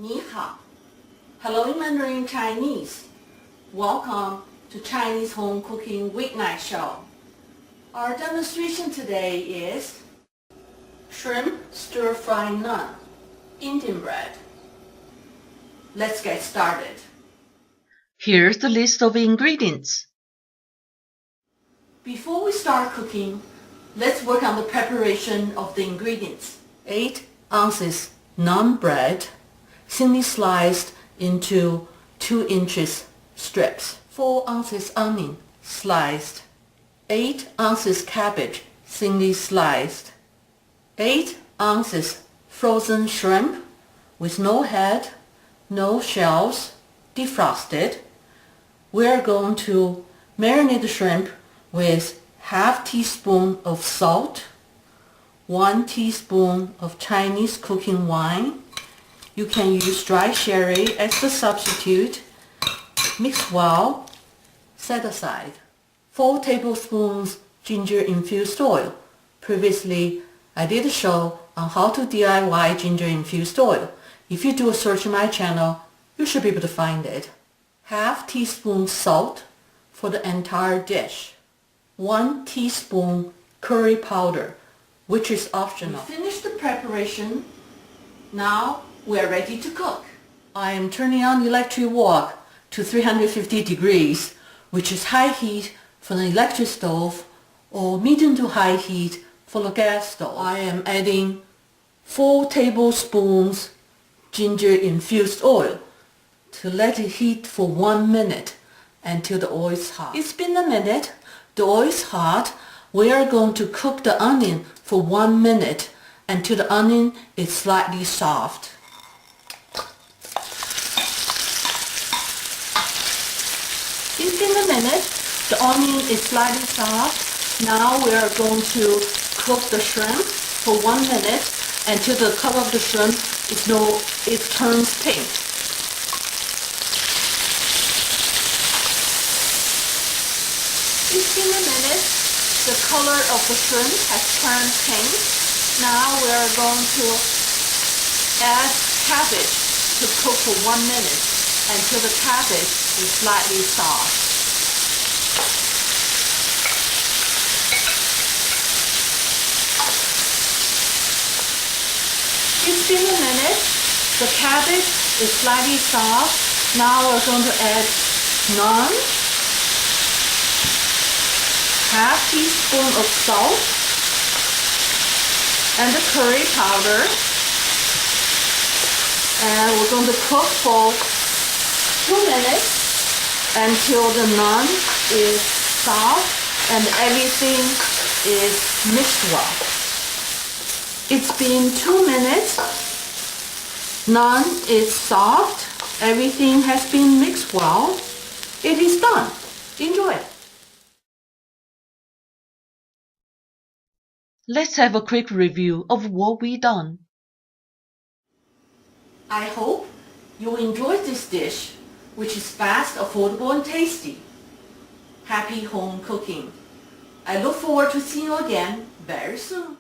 Ni hao. Hello in Mandarin Chinese. Welcome to Chinese Home Cooking Weeknight Show. Our demonstration today is shrimp stir-fry naan, Indian bread. Let's get started. Here's the list of ingredients. Before we start cooking, let's work on the preparation of the ingredients. 8 ounces naan bread, thinly sliced into 2 inches strips. 4 ounces onion, sliced. 8 ounces cabbage, thinly sliced. 8 ounces frozen shrimp with no head, no shells, defrosted. We're going to marinate the shrimp with half teaspoon of salt, 1 teaspoon of Chinese cooking wine. You can use dry sherry as the substitute. Mix well, set aside. 4 tablespoons ginger infused oil. Previously, I did a show on how to DIY ginger infused oil. If you do a search on my channel, you should be able to find it. Half teaspoon salt for the entire dish. 1 teaspoon curry powder, which is optional. We finished the preparation. Now we are ready to cook. I am turning on the electric wok to 350 degrees, which is high heat for the electric stove or medium to high heat for the gas stove. I am adding 4 tablespoons ginger infused oil to let it heat for 1 minute until the oil is hot. It's been a minute. The oil is hot. We are going to cook the onion for 1 minute until the onion is slightly soft. It's been a minute. The onion is slightly soft. Now we are going to cook the shrimp for 1 minute until the color of the shrimp turns pink. It's been a minute. The color of the shrimp has turned pink. Now we are going to add cabbage to cook for 1 minute until the cabbage is slightly soft. It's been a minute. The cabbage is slightly soft. Now we're going to add naan, half teaspoon of salt, and the curry powder. And we're going to cook for 2 minutes until the naan is soft and everything is mixed well. It's been 2 minutes. Naan is soft. Everything has been mixed well. It is done. Enjoy it. Let's have a quick review of what we done. I hope you enjoyed this dish, which is fast, affordable, and tasty. Happy home cooking. I look forward to seeing you again very soon.